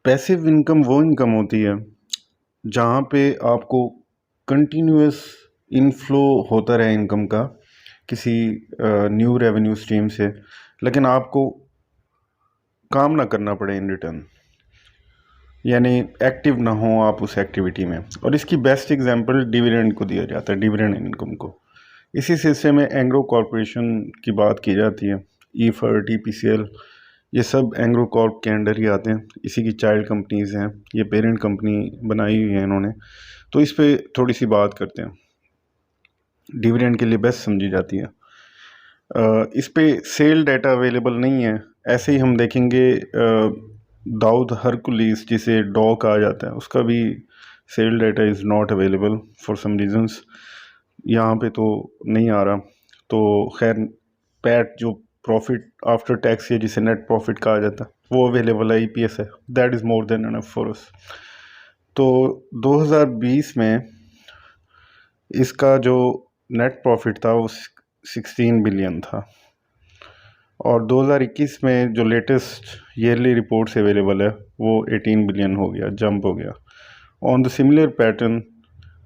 Passive income वो income होती है जहाँ पे आपको कंटिन्यूअस इनफ्लो होता रहे इनकम का किसी न्यू रेवेन्यू स्ट्रीम से, लेकिन आपको काम ना करना पड़े इन रिटर्न, यानी एक्टिव ना हो आप उस एक्टिविटी में। और इसकी बेस्ट एग्जांपल डिविडेंड को दिया जाता है, डिविडेंड इनकम को। इसी सिलसिले में एंग्रो कॉरपोरेशन की बात की जाती है। ईफर, टीपीसीएल, ये सब एंग्रो कॉर्प के अंडर ही आते हैं, इसी की चाइल्ड कंपनीज़ हैं, ये पेरेंट कंपनी बनाई हुई है इन्होंने। तो इस पे थोड़ी सी बात करते हैं। डिविडेंड के लिए बेस्ट समझी जाती है। इस पे सेल डाटा अवेलेबल नहीं है। ऐसे ही हम देखेंगे दाऊद हरकुलिस, जिसे डॉ कहा जाता है, उसका भी sale data is not available for some reasons, यहाँ पे तो नहीं आ रहा। तो खैर, पैट जो प्रॉफिट आफ्टर टैक्स है, जिसे नेट प्रॉफिट कहा जाता है, वो अवेलेबल है, ईपीएस है, that is more than enough for us. तो 2020 में इसका जो नेट प्रॉफिट था वो 16 बिलियन था, और 2021 में जो लेटेस्ट ईयरली रिपोर्ट्स अवेलेबल है वो 18 बिलियन हो गया, जंप हो गया। ऑन द सिमिलर पैटर्न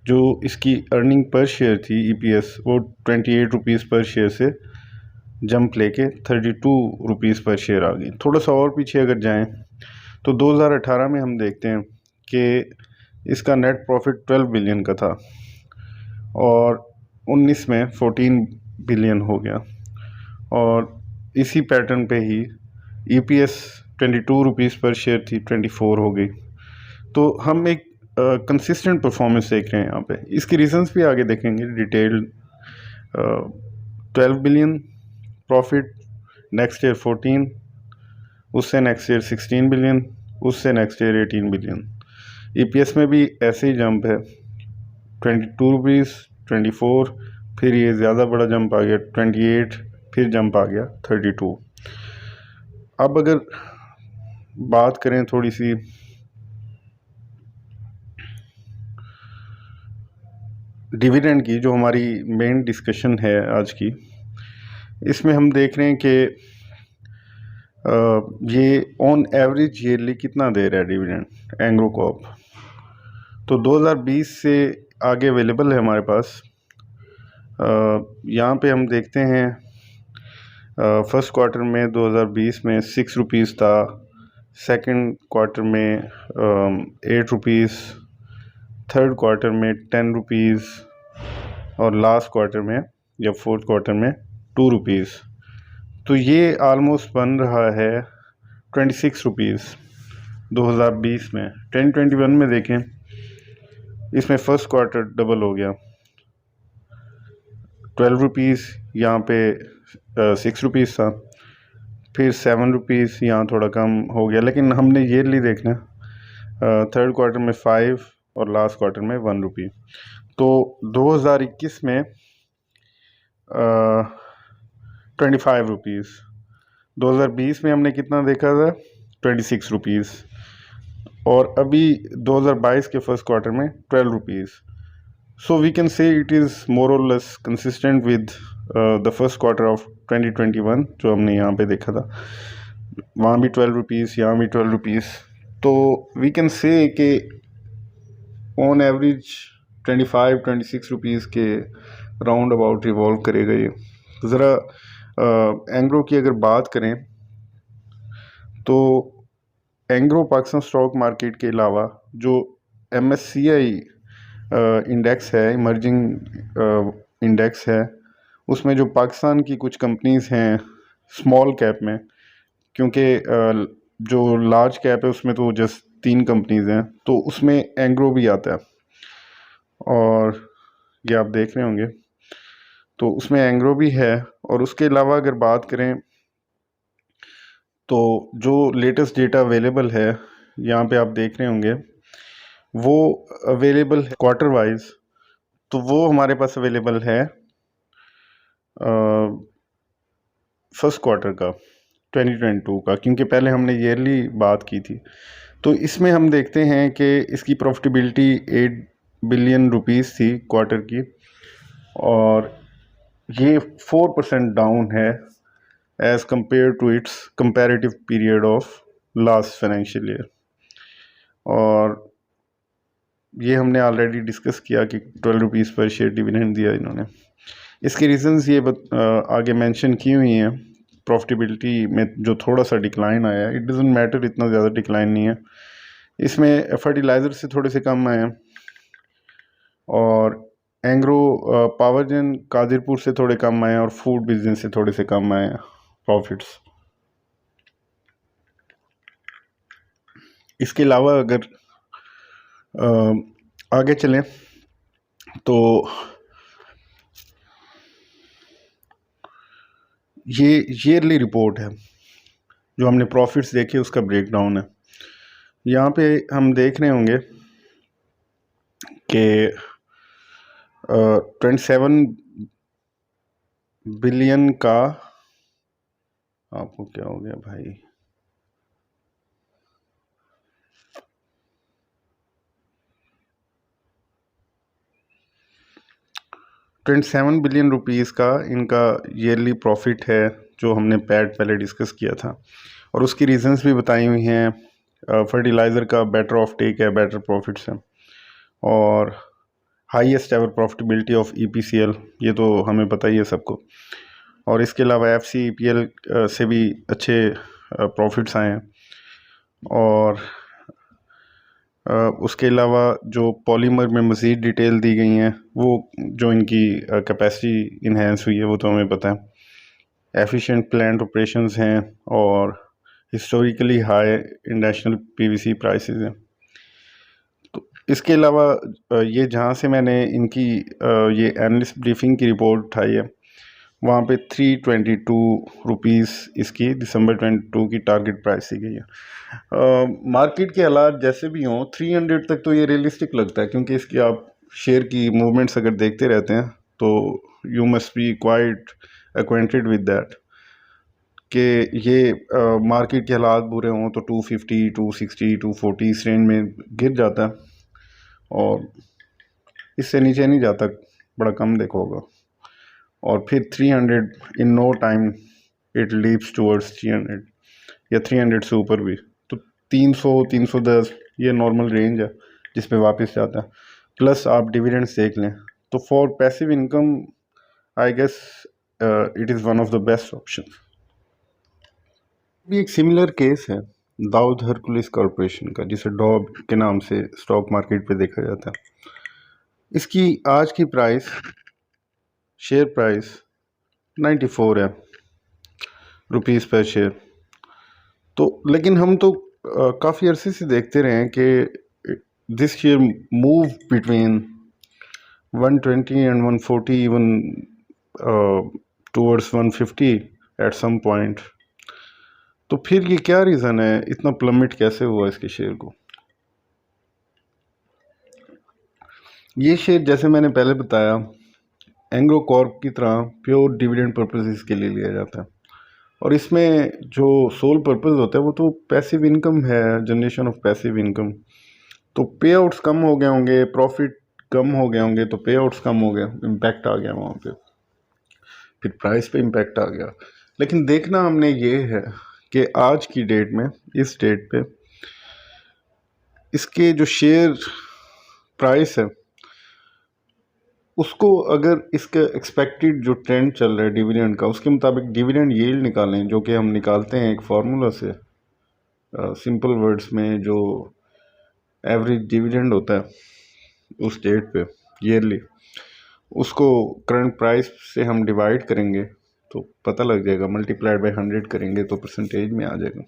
जो इसकी अर्निंग पर शेयर थी, ईपीएस, वो 28 रुपीज़ पर शेयर से जंप लेके 32 रुपीज़ पर शेयर आ गई। थोड़ा सा और पीछे अगर जाएं तो 2018 में हम देखते हैं कि इसका नेट प्रॉफिट 12 बिलियन का था, और 19 में 14 बिलियन हो गया, और इसी पैटर्न पे ही ईपीएस 22 रुपीज़ पर शेयर थी, 24 हो गई। तो हम एक कंसिस्टेंट परफॉर्मेंस देख रहे हैं यहाँ पे। इसकी रीजंस भी आगे देखेंगे detailed. 12 billion profit, next year 14, उससे नेक्स्ट ईयर 16 बिलियन, उससे नेक्स्ट ईयर 18 बिलियन। ईपीएस में भी ऐसे ही जंप है, 22 रुपीज़, 24, फिर ये ज़्यादा बड़ा जंप आ गया 28, फिर जंप आ गया 32। अब अगर बात करें थोड़ी सी डिविडेंड की, जो हमारी मेन डिस्कशन है आज की, इसमें हम देख रहे हैं कि ये ऑन एवरेज ईयरली कितना दे रहा है डिविडेंड एंग्रो कॉर्प। तो 2020 से आगे अवेलेबल है हमारे पास। यहाँ पे हम देखते हैं फर्स्ट क्वार्टर में 2020 में 6 रुपीज़ था, सेकंड क्वार्टर में 8 रुपीज़, थर्ड क्वार्टर में 10 रुपीज़, और लास्ट क्वार्टर में या फोर्थ क्वार्टर में 2 रुपीज़। तो ये आलमोस्ट बन रहा है 26 रुपीज़ 2020 में। 2021 में देखें, इसमें फर्स्ट क्वार्टर डबल हो गया, 12 रुपीज़, यहाँ पे 6 रुपीज़ था, फिर 7 रुपीज़, यहाँ थोड़ा कम हो गया, लेकिन हमने ईयरली देखना, थर्ड क्वार्टर में 5 और लास्ट क्वार्टर में 1 रुपी। तो 2021 में 25 रुपीज़, 2020 में हमने कितना देखा था, 26 रुपीज़, और अभी 2022 के फर्स्ट क्वार्टर में 12 rupees. So we can say it is more or less consistent with the first quarter of 2021 जो हमने यहाँ पे देखा था। वहाँ भी 12 रुपीज़, यहाँ भी 12 रुपीज़। तो वी कैन से कि ऑन एवरेज 25-26 रुपीज़ के राउंड अबाउट रिवॉल्व करेगा ये। ज़रा एंग्रो की अगर बात करें तो एंग्रो पाकिस्तान स्टॉक मार्केट के अलावा जो MSCI इंडेक्स है, इमर्जिंग इंडेक्स है, उसमें जो पाकिस्तान की कुछ कंपनीज़ हैं स्मॉल कैप में, क्योंकि जो लार्ज कैप है उसमें तो जस्ट 3 कंपनीज़ हैं, तो उसमें एंग्रो भी आता है, और ये आप देख रहे होंगे, तो उसमें एंग्रो भी है। और उसके अलावा अगर बात करें तो जो लेटेस्ट डेटा अवेलेबल है, यहाँ पे आप देख रहे होंगे, वो अवेलेबल है क्वार्टर वाइज। तो वो हमारे पास अवेलेबल है फर्स्ट क्वार्टर का 2022 का, क्योंकि पहले हमने ईयरली बात की थी। तो इसमें हम देखते हैं कि इसकी प्रॉफिटेबिलिटी 8 बिलियन रुपीस थी क्वार्टर की, और ये 4% डाउन है as compare to its comparative period of last financial year. और ये हमने ऑलरेडी डिस्कस किया कि 12 रुपीज़ पर शेयर डिविडेंड दिया इन्होंने। इसके रीजंस ये आगे मेंशन की हुई हैं। प्रॉफिटेबिलिटी में जो थोड़ा सा डिक्लाइन आया है, इट डजंट मैटर, इतना ज़्यादा डिक्लाइन नहीं है। इसमें फर्टिलाइज़र से थोड़े से कम आए हैं और एंग्रो पावर जेन कादिरपुर से थोड़े कम आए हैं और फूड बिजनेस से थोड़े से कम आए हैं प्रॉफिट्स। इसके अलावा अगर आगे चलें तो ये ईयरली रिपोर्ट है, जो हमने प्रॉफिट्स देखे उसका ब्रेकडाउन है। यहाँ पे हम देख रहे होंगे कि 27 बिलियन का, आपको क्या हो गया भाई, 27 बिलियन रुपीज़ का इनका ईयरली प्रॉफिट है, जो हमने पहले डिस्कस किया था। और उसकी रीजंस भी बताई हुई हैं। फर्टिलाइज़र का बेटर ऑफ टेक है, बेटर प्रॉफिट्स हैं, और highest ever profitability of EPCL, ये तो हमें पता ही है सबको। और इसके अलावा एफसीईपीएल से भी अच्छे प्रॉफिट्स आए हैं। और उसके अलावा जो पॉलीमर में मज़ीद डिटेल दी गई हैं, वो जो इनकी कैपेसिटी इन्हेंस हुई है वो तो हमें पता है। एफिशिएंट प्लांट ऑपरेशंस हैं और historically high international PVC prices हैं। तो इसके अलावा ये जहाँ से मैंने इनकी ये एनालिस्ट ब्रीफिंग की रिपोर्ट उठाई है, वहाँ पे 322 रुपीज़ इसकी दिसंबर 22 की टारगेट प्राइस दी गई है। मार्केट के हालात जैसे भी हों, 300 तक तो ये रियलिस्टिक लगता है, क्योंकि इसकी आप शेयर की मूवमेंट्स अगर देखते रहते हैं तो you must be quite acquainted with that कि ये मार्केट के हालात बुरे हों तो 250, 260, 240 इस रेंज में गिर जाता है और इससे नीचे नहीं जाता, बड़ा कम देखा होगा। और फिर 300 in no time it leaps towards 300 या 300 से ऊपर भी। तो 300, 310 ये नॉर्मल रेंज है जिस पे वापस जाता है। प्लस आप डिविडेंड्स देख लें तो for passive income I guess it is one of the best option. भी एक सिमिलर केस है दाऊद हरकुलिस कॉरपोरेशन का, जिसे डॉब के नाम से स्टॉक मार्केट पे देखा जाता है। इसकी आज की प्राइस, शेयर प्राइस 94 है रुपीज़ पर शेयर। तो लेकिन हम तो काफ़ी अरसे से देखते रहे हैं कि this share move between 120 and 140 even towards 150 at some point. तो फिर ये क्या रीज़न है, इतना प्लमिट कैसे हुआ इसके शेयर को? ये शेयर जैसे मैंने पहले बताया एंग्रो कॉर्प की तरह प्योर डिविडेंड पर्पसेस के लिए लिया जाता है, और इसमें जो सोल पर्पस होता है वो तो पैसिव इनकम है, जनरेशन ऑफ पैसिव इनकम। तो पे आउट्स कम हो गए होंगे, प्रॉफिट कम हो गए होंगे, तो पे आउट्स कम हो गए, इम्पैक्ट आ गया वहाँ पे, फिर प्राइस पे इम्पैक्ट आ गया। लेकिन देखना हमने ये है कि आज की डेट में, इस डेट पे इसके जो शेयर प्राइस है उसको, अगर इसका एक्सपेक्टेड जो ट्रेंड चल रहा है डिविडेंड का, उसके मुताबिक डिविडेंड यील्ड निकालें, जो कि हम निकालते हैं एक फार्मूला से, सिंपल वर्ड्स में जो एवरेज डिविडेंड होता है उस डेट पे ईयरली, उसको करंट प्राइस से हम डिवाइड करेंगे तो पता लग जाएगा, मल्टीप्लाइड बाय 100 करेंगे तो परसेंटेज में आ जाएगा।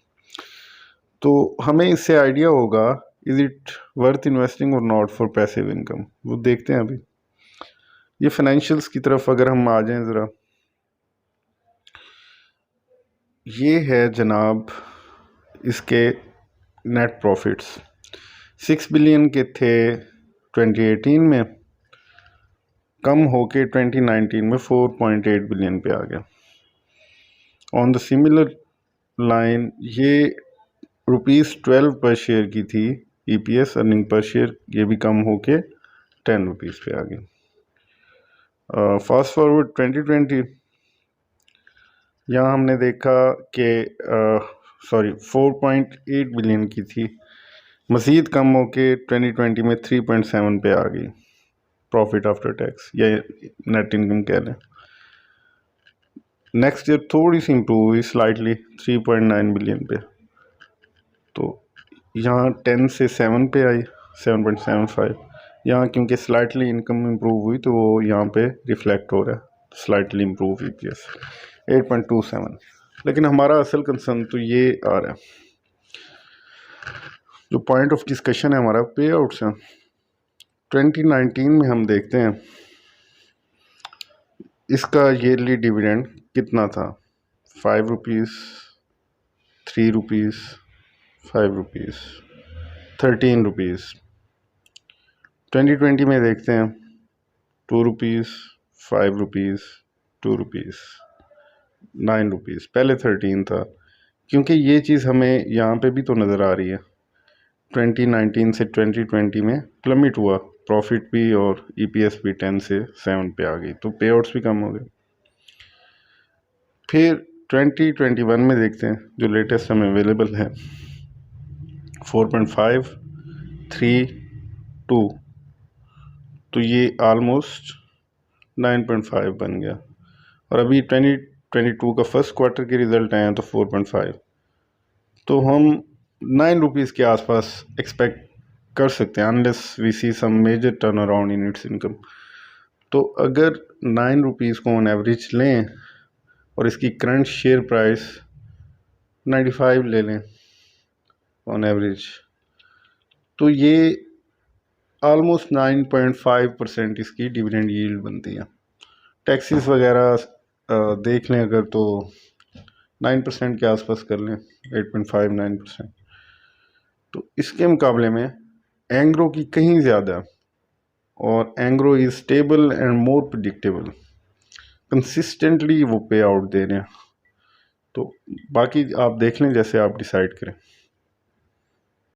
तो हमें इससे आइडिया होगा इज इट वर्थ इन्वेस्टिंग और नॉट फॉर पैसिव इनकम, वो देखते हैं। अभी ये फाइनेंशियल्स की तरफ अगर हम आ जाएं ज़रा, ये है जनाब इसके नेट प्रॉफिट्स 6 बिलियन के थे 2018 में, कम होके 2019 में 4.8 बिलियन पे आ गया। ऑन द सिमिलर लाइन ये ₹12 पर शेयर की थी ईपीएस अर्निंग पर शेयर, ये भी कम होके 10 रुपीज़ पे आ गई। फास्ट फॉरवर्ड 2020, यहाँ हमने देखा कि 4.8 बिलियन की थी मज़ीद कम होके 2020 में 3.7 पे आ गई प्रॉफिट आफ्टर टैक्स या नेट इनकम कह लें। नेक्स्ट ईयर थोड़ी सी इम्प्रूव हुई स्लाइटली 3.9 बिलियन पे, तो यहाँ 10 से 7 पे आई 7.75। यहाँ क्योंकि स्लाइटली इनकम इम्प्रूव हुई तो वो यहाँ पे रिफ्लेक्ट हो रहा है, स्लाइटली इम्प्रूव EPS 8.27। लेकिन हमारा असल कंसर्न तो ये आ रहा है, जो पॉइंट ऑफ डिस्कशन है हमारा पे आउट से 2019 में हम देखते हैं इसका ईयरली डिविडेंड कितना था, 5 रुपीज़, 3 रुपीज़, 5 रुपीज़, 13 रुपीज़। 2020 में देखते हैं 2 रुपीज़, 5 रुपीज़, 2 रुपीज़, 9 रुपीज़। पहले 13 था, क्योंकि ये चीज़ हमें यहाँ पे भी तो नज़र आ रही है। 2019 से 2020 में प्लमिट हुआ प्रॉफिट भी और EPS भी 10 से 7 पे आ गई, तो पे आउट्स भी कम हो गए। फिर 2021 में देखते हैं जो लेटेस्ट हमें अवेलेबल है 4.5, 3, 2, तो ये आलमोस्ट 9.5 बन गया। और अभी 2022 का फर्स्ट क्वार्टर के रिज़ल्ट आए हैं तो 4.5, तो हम 9 रुपीज़ के आसपास एक्सपेक्ट कर सकते हैं unless we see some major turn around in its income. तो अगर 9 रुपीज़ को ऑन एवरेज लें और इसकी करंट शेयर प्राइस 95 ले लें ऑन एवरेज, तो ये आलमोस्ट 9.5% इसकी डिविडेंड यील्ड बनती है। टैक्सेस वगैरह देख लें अगर तो 9% के आसपास कर लें, 8.5-9%। तो इसके मुकाबले में एंग्रो की कहीं ज़्यादा, और Engro is stable and more predictable, consistently वो पे आउट दे रहे हैं। तो बाकी आप देख लें, जैसे आप डिसाइड करें।